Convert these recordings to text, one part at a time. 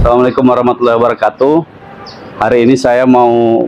Assalamualaikum warahmatullahi wabarakatuh. Hari ini saya mau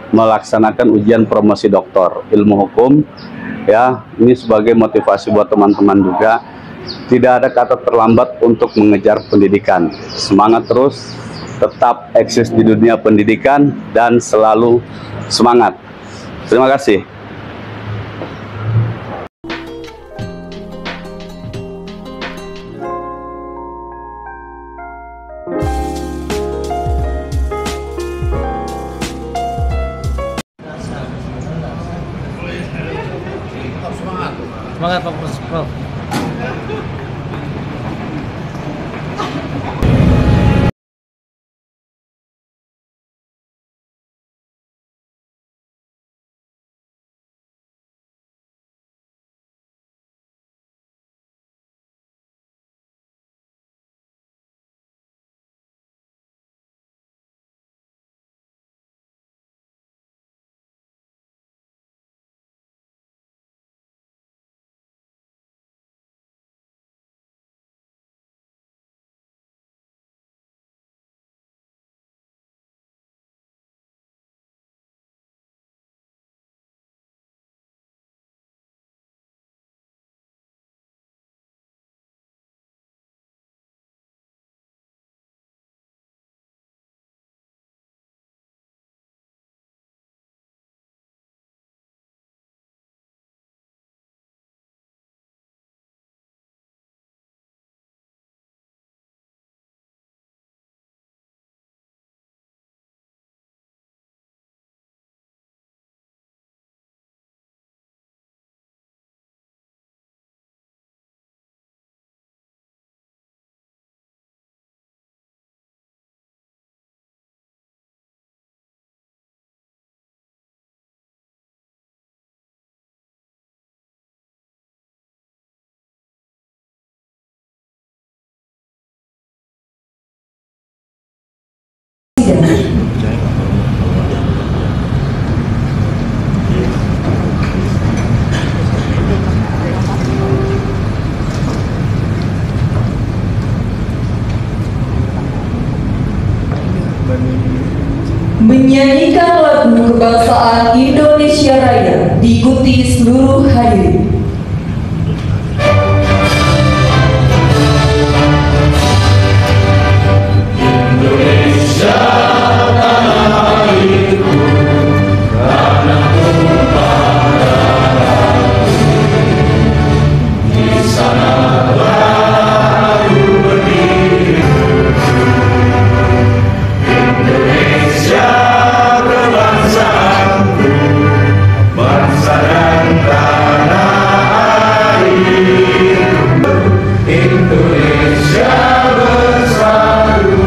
melaksanakan ujian promosi doktor ilmu hukum. Ya, ini sebagai motivasi buat teman-teman juga. Tidak ada kata terlambat untuk mengejar pendidikan. Semangat terus, tetap eksis di dunia pendidikan dan selalu semangat. Terima kasih. Semangat Pak Prof. Menyanyikan lagu kebangsaan Indonesia Raya diikuti seluruh hadirin. Indonesia tanah airku, tanah tumpah darahku. Di sana aku berdiri. Indonesia kebangsaanku, bangsa dan tanah airku. Indonesia bersatu.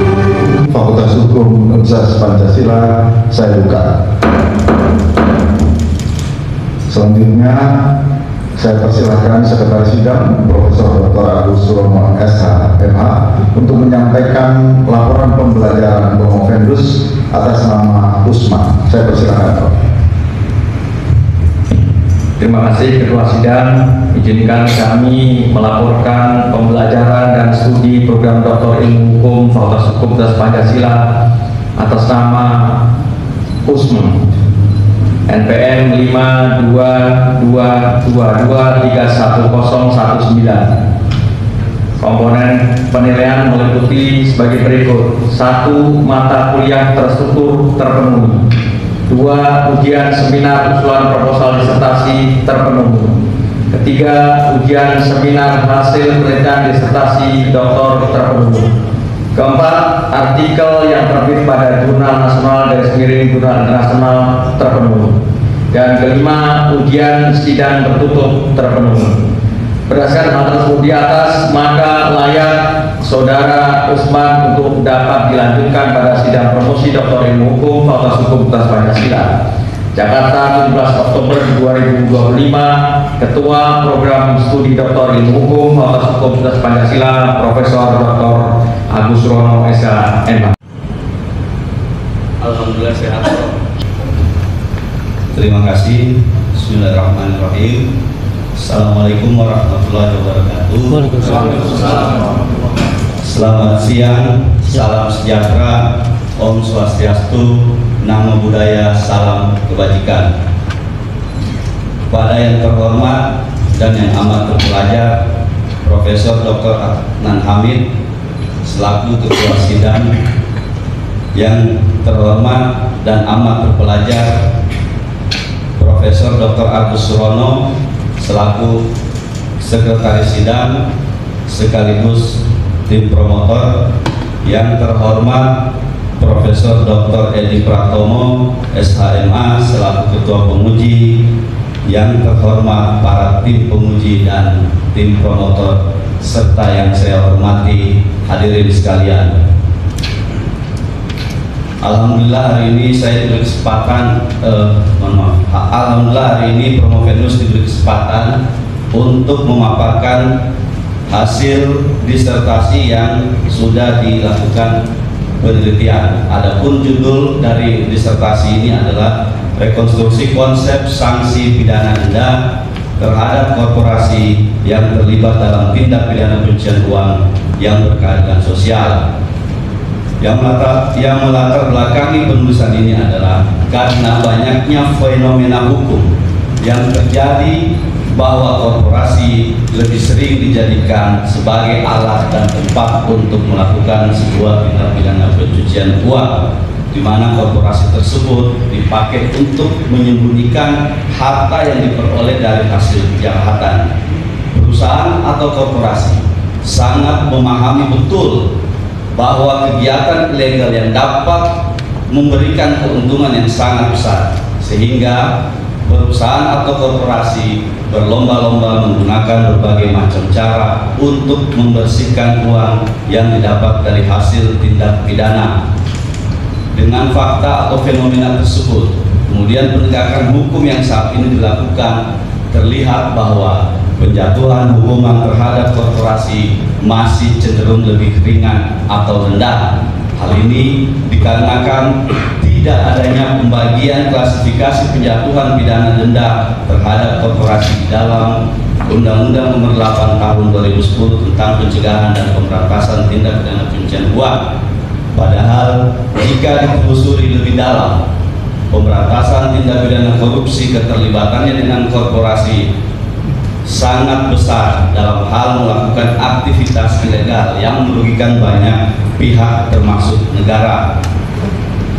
Fakultas Hukum Universitas Pancasila saya buka. Selanjutnya saya persilahkan Sekretaris Sidang Profesor Dr. Agus Suromo SH MH untuk menyampaikan laporan pembelajaran Promovendus atas nama Usman. Saya persilahkan Pak. Terima kasih Ketua Sidang. Izinkan kami melaporkan pembelajaran dan studi program Doktor Ilmu Hukum Fakultas Hukum Universitas Pancasila atas nama Usman, NPM 522223119. Komponen penilaian meliputi sebagai berikut: 1. Mata kuliah terstruktur terpenuhi. 2. Ujian seminar usulan proposal disertasi terpenuhi. 3. Ujian seminar hasil penelitian disertasi doktor terpenuhi. 4. Artikel yang terbit pada jurnal nasional / jurnal internasional terpenuhi. Dan 5. Ujian sidang tertutup terpenuhi. Berdasarkan hal tersebut di atas, maka layak Saudara Usman untuk dapat dilanjutkan pada sidang promosi Doktor Ilmu Hukum Fakultas Hukum Universitas Pancasila. Jakarta, 17 Oktober 2025. Ketua Program Studi Doktor Ilmu Hukum Fakultas Hukum Universitas Pancasila, Profesor Dr. Agus Suromo SH MH. Alhamdulillah sehat. Terima kasih. Bismillahirrahmanirrahim. Assalamualaikum warahmatullahi wabarakatuh. Selamat siang Salam sejahtera, Om Swastiastu, Namo Buddhaya, salam kebajikan. Kepada yang terhormat dan yang amat terpelajar, Profesor Dr. Adnan Hamid selaku Ketua Sidang, yang terhormat dan amat terpelajar Profesor Dr. Agus Surono selaku Sekretaris Sidang sekaligus tim promotor, yang terhormat Profesor Dr. Edi Pratomo SHMA selaku Ketua Penguji, yang terhormat para tim penguji dan tim promotor, serta yang saya hormati hadirin sekalian. Alhamdulillah hari ini saya diberi kesempatan, Alhamdulillah hari ini Promovendus diberi kesempatan untuk memaparkan hasil disertasi yang sudah dilakukan penelitian. Adapun judul dari disertasi ini adalah rekonstruksi konsep sanksi pidana denda terhadap korporasi yang terlibat dalam tindak pidana pencucian uang yang berkeadilan sosial. Yang melatar belakangi penulisan ini adalah karena banyaknya fenomena hukum yang terjadi bahwa korporasi lebih sering dijadikan sebagai alat dan tempat untuk melakukan sebuah tindak pidana pencucian uang, di mana korporasi tersebut dipakai untuk menyembunyikan harta yang diperoleh dari hasil kejahatan. Perusahaan atau korporasi sangat memahami betul bahwa kegiatan ilegal yang dapat memberikan keuntungan yang sangat besar, sehingga perusahaan atau korporasi berlomba-lomba menggunakan berbagai macam cara untuk membersihkan uang yang didapat dari hasil tindak pidana. Dengan fakta atau fenomena tersebut, kemudian penegakan hukum yang saat ini dilakukan, terlihat bahwa penjatuhan hukuman terhadap korporasi masih cenderung lebih ringan atau rendah. Hal ini dikarenakan tidak adanya pembagian klasifikasi penjatuhan pidana denda terhadap korporasi dalam Undang-Undang Nomor 8 Tahun 2010 tentang pencegahan dan pemberantasan tindak pidana pencucian uang. Padahal jika ditelusuri lebih dalam, pemberantasan tindak pidana korupsi keterlibatannya dengan korporasi sangat besar dalam hal melakukan aktivitas ilegal yang merugikan banyak pihak termasuk negara.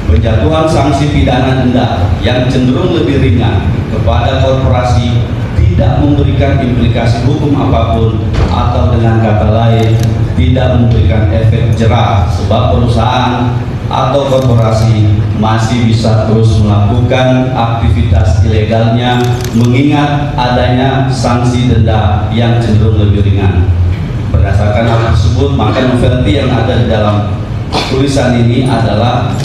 Penjatuhan sanksi pidana denda yang cenderung lebih ringan kepada korporasi tidak memberikan implikasi hukum apapun, atau dengan kata lain tidak memberikan efek jerah, sebab perusahaan atau korporasi masih bisa terus melakukan aktivitas ilegalnya mengingat adanya sanksi denda yang cenderung lebih ringan. Berdasarkan hal tersebut, maka novelty yang ada di dalam tulisan ini adalah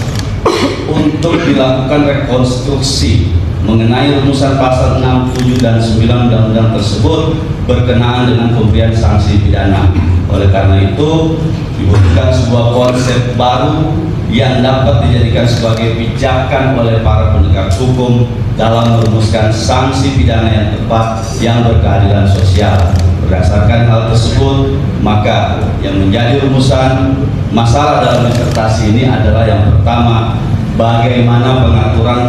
untuk dilakukan rekonstruksi mengenai rumusan pasal 6, 7, dan 9 undang-undang tersebut berkenaan dengan pemberian sanksi pidana. Oleh karena itu, dibutuhkan sebuah konsep baru yang dapat dijadikan sebagai pijakan oleh para penegak hukum dalam merumuskan sanksi pidana yang tepat yang berkeadilan sosial. Berdasarkan hal tersebut, maka yang menjadi rumusan masalah dalam disertasi ini adalah yang pertama, bagaimana pengaturan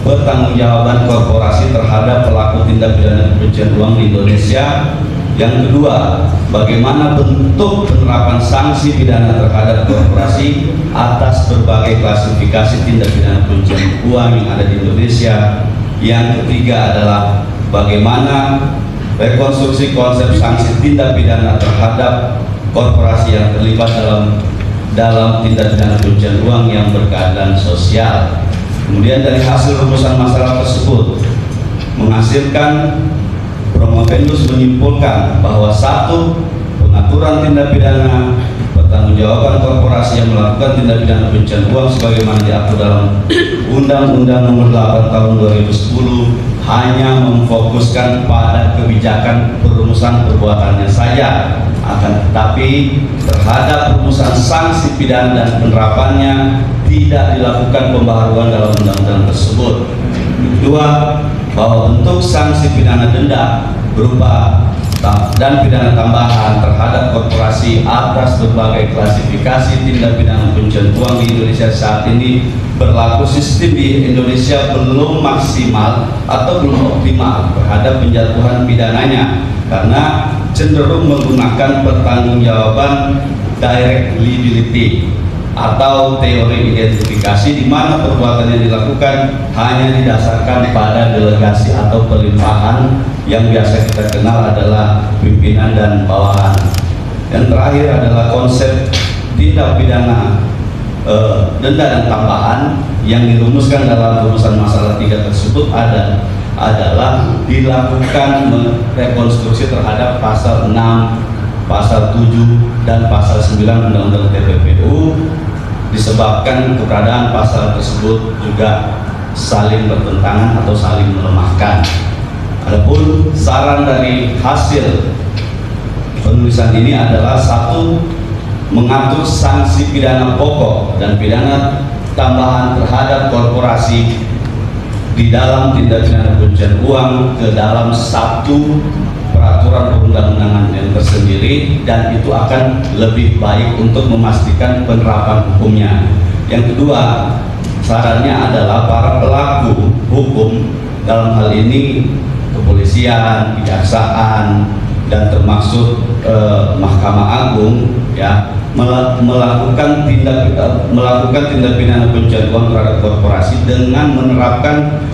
pertanggungjawaban korporasi terhadap pelaku tindak pidana pencucian uang di Indonesia. Yang kedua, bagaimana bentuk penerapan sanksi pidana terhadap korporasi atas berbagai klasifikasi tindak pidana pencucian uang yang ada di Indonesia. Yang ketiga adalah bagaimana rekonstruksi konsep sanksi tindak pidana terhadap korporasi yang terlibat dalam tindak pidana pencucian uang yang berkeadilan sosial. Kemudian dari hasil rumusan masalah tersebut menghasilkan Promovendus menyimpulkan bahwa satu, pengaturan tindak pidana pertanggungjawaban korporasi yang melakukan tindak pidana pencucian uang sebagaimana diatur dalam Undang-Undang Nomor 8 Tahun 2010 hanya memfokuskan pada kebijakan perumusan perbuatannya saja, akan tetapi terhadap rumusan sanksi pidana dan penerapannya tidak dilakukan pembaharuan dalam undang-undang tersebut. Kedua, bahwa bentuk sanksi pidana denda berupa dan pidana tambahan terhadap korporasi atas berbagai klasifikasi tindak pidana pencucian uang di Indonesia saat ini berlaku. Sistem di Indonesia belum maksimal atau belum optimal terhadap penjatuhan pidananya karena cenderung menggunakan pertanggungjawaban direct liability atau teori identifikasi di mana perbuatan yang dilakukan hanya didasarkan pada delegasi atau pelimpahan yang biasa kita kenal adalah pimpinan dan bawahan. Yang terakhir adalah konsep tindak pidana denda dan tambahan yang dirumuskan dalam rumusan masalah 3 tersebut adalah dilakukan rekonstruksi terhadap pasal 6, pasal 7 dan pasal 9 Undang-Undang TPPU disebabkan keberadaan pasal tersebut juga saling bertentangan atau saling melemahkan. Adapun saran dari hasil penulisan ini adalah satu, mengatur sanksi pidana pokok dan pidana tambahan terhadap korporasi di dalam tindak pidana pencucian uang ke dalam satu peraturan perundang-undangan yang tersendiri, dan itu akan lebih baik untuk memastikan penerapan hukumnya. Yang kedua, sarannya adalah para pelaku hukum dalam hal ini kepolisian, kejaksaan, dan termasuk Mahkamah Agung ya melakukan tindak pidana pencucian uang terhadap korporasi dengan menerapkan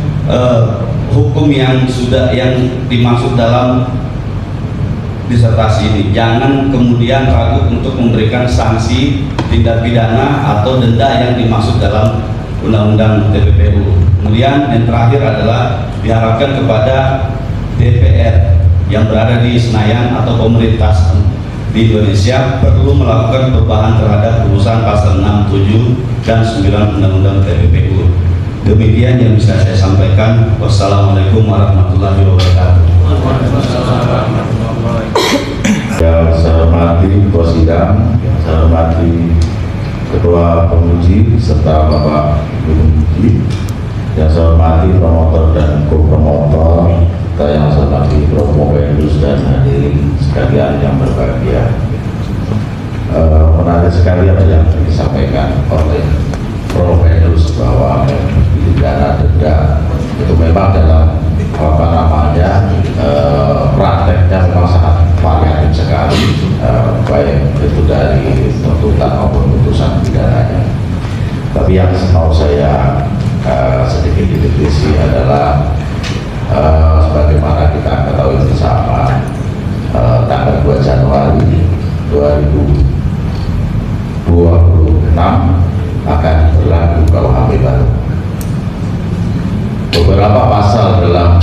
hukum yang dimaksud dalam disertasi ini. Jangan kemudian ragu untuk memberikan sanksi tindak pidana atau denda yang dimaksud dalam Undang-Undang TPPU. Kemudian yang terakhir adalah diharapkan kepada DPR yang berada di Senayan atau pemerintah di Indonesia perlu melakukan perubahan terhadap rumusan pasal 6, 7, dan 9 Undang-Undang TPPU. Demikian yang bisa saya sampaikan. Wassalamualaikum warahmatullahi wabarakatuh. Yang saya hormati Ketua Sidang, yang saya hormati Ketua Penguji serta Bapak Penguji, yang saya hormati promotor dan co-promotor, serta yang saya hormati Provendus dan hadirin sekalian yang berbahagia. Menarik sekali apa yang disampaikan oleh Provendus bahwa pidana denda itu memang dalam prakteknya memang sangat variatif sekali, baik itu dari tuntutan maupun putusan pidananya. Tapi yang mau saya sedikit dikritisi adalah sebagaimana kita ketahui bersama, tanggal 2 Januari 2026 akan berlaku KUHP baru. Beberapa pasal dalam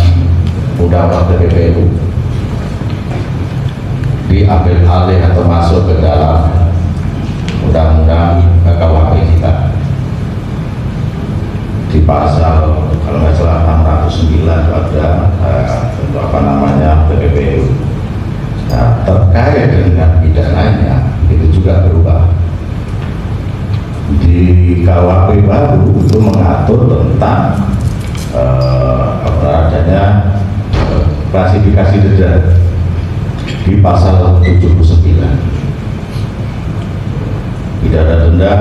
Undang-Undang TPPU diambil alih atau masuk ke dalam Undang-Undang KUHP kita. Di pasal kalau nggak salah 609 ada TPPU. Nah, terkait dengan pidananya itu juga berubah. Di KUHP baru itu mengatur tentang adanya klasifikasi denda di pasal 79. Pidana denda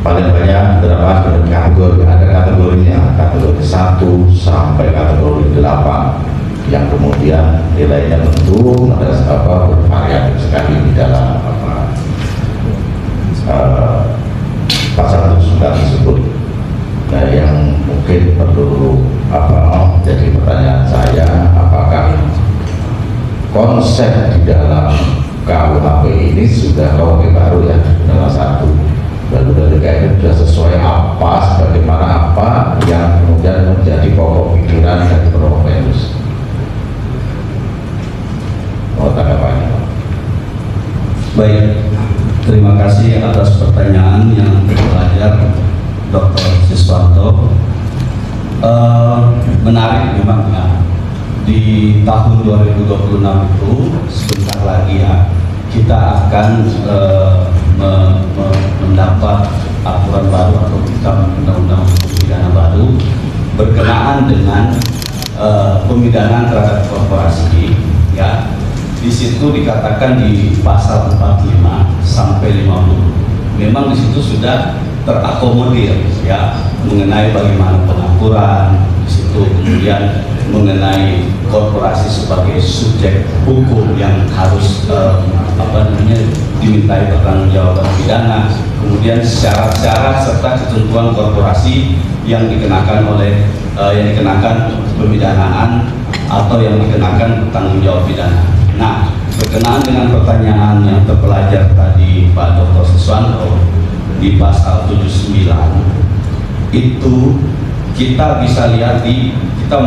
paling banyak berapa dengan kategori, ada kategorinya, kategori 1 sampai kategori 8 yang kemudian nilainya tentu ada bervariatif sekali di dalam pasal tersebut. Nah, yang mungkin perlu jadi pertanyaan saya, apakah konsep di dalam KUHP ini sudah KUHP baru ya, dalam satu lalu dari itu sudah sesuai bagaimana yang kemudian menjadi pokok pikiran dari Provendus. Mau tanggapannya? Baik, terima kasih atas pertanyaan yang pelajar Dr. Siswanto. Menarik memang ya, di tahun 2026 itu sebentar lagi ya kita akan mendapat aturan baru atau kitab undang-undang pidana baru berkenaan dengan pemidanaan terhadap korporasi ya. Di situ dikatakan di pasal 45 sampai 50. Memang di situ sudah terakomodir ya mengenai bagaimana pengaturan di situ, kemudian mengenai korporasi sebagai subjek hukum yang harus dimintai pertanggungjawaban pidana, kemudian syarat-syarat serta ketentuan korporasi yang dikenakan pemidanaan atau yang dikenakan bertanggung jawab pidana. Nah, berkenaan dengan pertanyaan yang terpelajar tadi Pak Dr. Suswanto di pasal 79 itu kita bisa lihat kita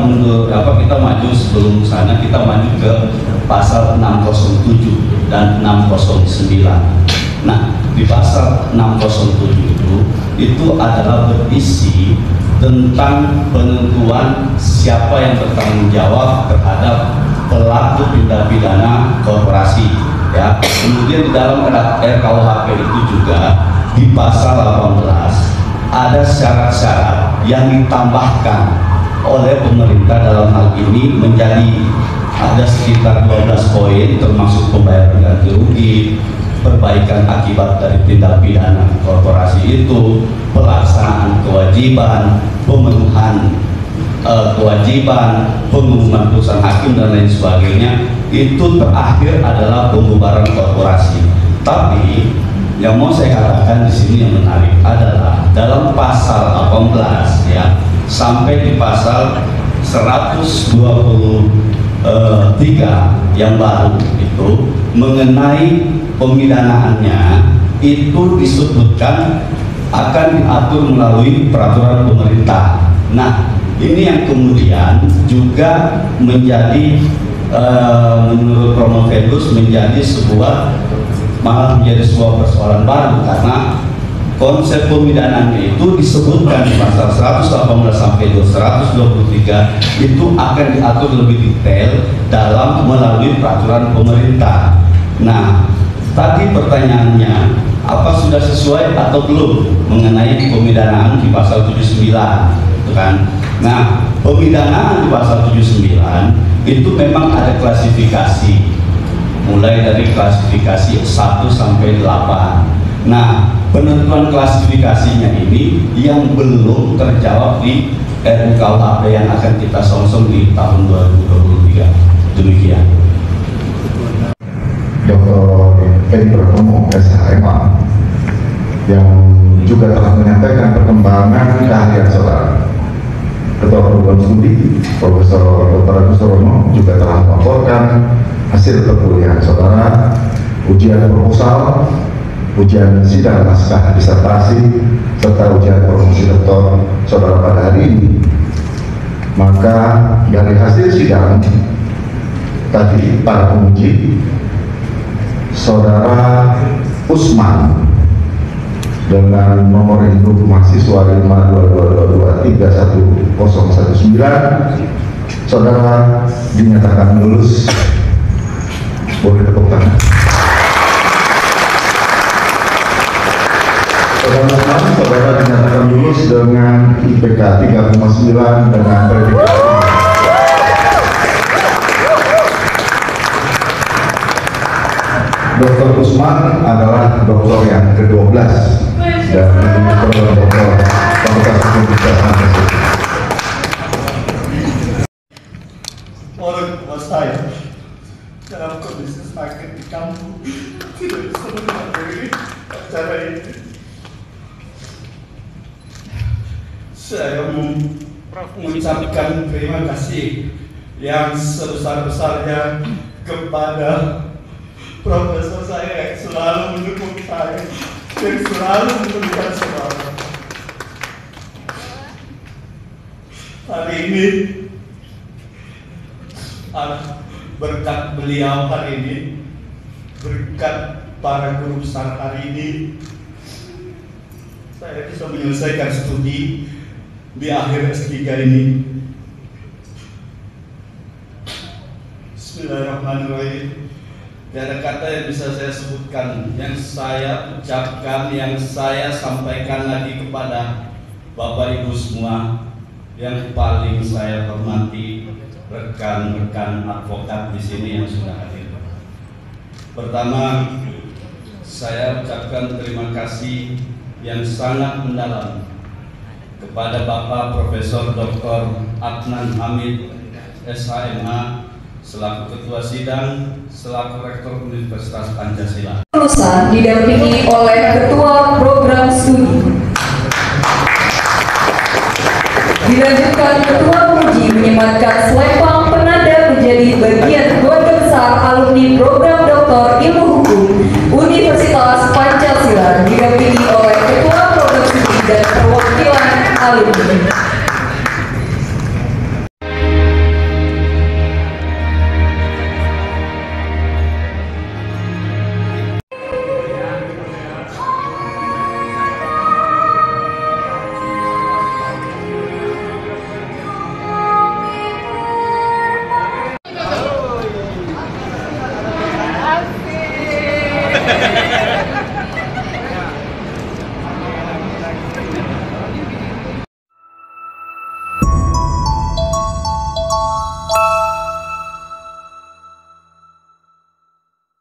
maju sebelum sana, kita maju ke pasal 607 dan 609. Nah, di pasal 607 itu adalah berisi tentang penentuan siapa yang bertanggung jawab terhadap pelaku tindak pidana korporasi ya. Kemudian di dalam RKUHP itu juga di pasal 18 ada syarat-syarat yang ditambahkan oleh pemerintah, dalam hal ini menjadi ada sekitar 12 poin, termasuk pembayaran ganti rugi, perbaikan akibat dari tindak pidana korporasi itu, pelaksanaan kewajiban, pemenuhan kewajiban, pengumuman putusan hakim dan lain sebagainya. Itu terakhir adalah pembubaran korporasi. Tapi yang mau saya katakan di sini yang menarik adalah dalam pasal 18 ya sampai di pasal 123 yang baru itu mengenai pemidanaannya itu disebutkan akan diatur melalui peraturan pemerintah. Nah, ini yang kemudian juga menjadi menurut Promovendus malah menjadi sebuah persoalan baru, karena konsep pemidanaannya itu disebutkan di pasal 118 sampai 123 itu akan diatur lebih detail dalam melalui peraturan pemerintah. Nah, tadi pertanyaannya apa sudah sesuai atau belum mengenai pemidanaan di pasal 79 itu kan. Nah, pemidanaan di pasal 79 itu memang ada klasifikasi, mulai dari klasifikasi 1 sampai 8. Nah, penentuan klasifikasinya ini yang belum terjawab di RUKUHP yang akan kita songsong di tahun 2023. Demikian. Dr. Edi Pratomo, SHMA, yang juga telah menyampaikan perkembangan keahlian saudara. Ketua Perguruan Studi Profesor Dr. Agus Surono juga telah melaporkan hasil perkuliahan saudara, ujian proposal, ujian sidang naskah disertasi, serta ujian promosi doktor saudara pada hari ini. Maka dari hasil sidang tadi para penguji, saudara Usman dengan nomor induk mahasiswa 522231019, saudara dinyatakan lulus. Boleh tepuk tangan. Saudara dinyatakan lulus dengan IPK 3,9 dengan predikat. Dr. Usman adalah doktor yang ke-12 dan doktor Fakultas Hukum Kejaksaan. Orang tua saya dalam kondisi sakit di kampung tidak bisa menghadiri acara ini. Saya mengucapkan terima kasih yang sebesar-besarnya kepada profesor saya yang selalu mendukung saya, yang selalu memberikan semangat. Hari ini berkat beliau hari ini, berkat para guru besar hari ini, saya bisa menyelesaikan studi di akhir S3 ini. Bismillahirrahmanirrahim. Tidak ada kata yang bisa saya sebutkan, yang saya ucapkan, yang saya sampaikan lagi kepada Bapak Ibu semua yang paling saya hormati rekan-rekan advokat di sini yang sudah hadir. Pertama, saya ucapkan terima kasih yang sangat mendalam kepada Bapak Profesor Dr. Adnan Hamid, SHMH, selaku Ketua Sidang, selaku Rektor Universitas Pancasila. Lulusan didampingi oleh Ketua Program Studi. Dilanjutkan Ketua Puji menyematkan selempang penanda menjadi bagian keluarga besar alumni Program Doktor Ilmu Hukum Universitas Pancasila, didampingi oleh Ketua Program Studi dan perwakilan alumni.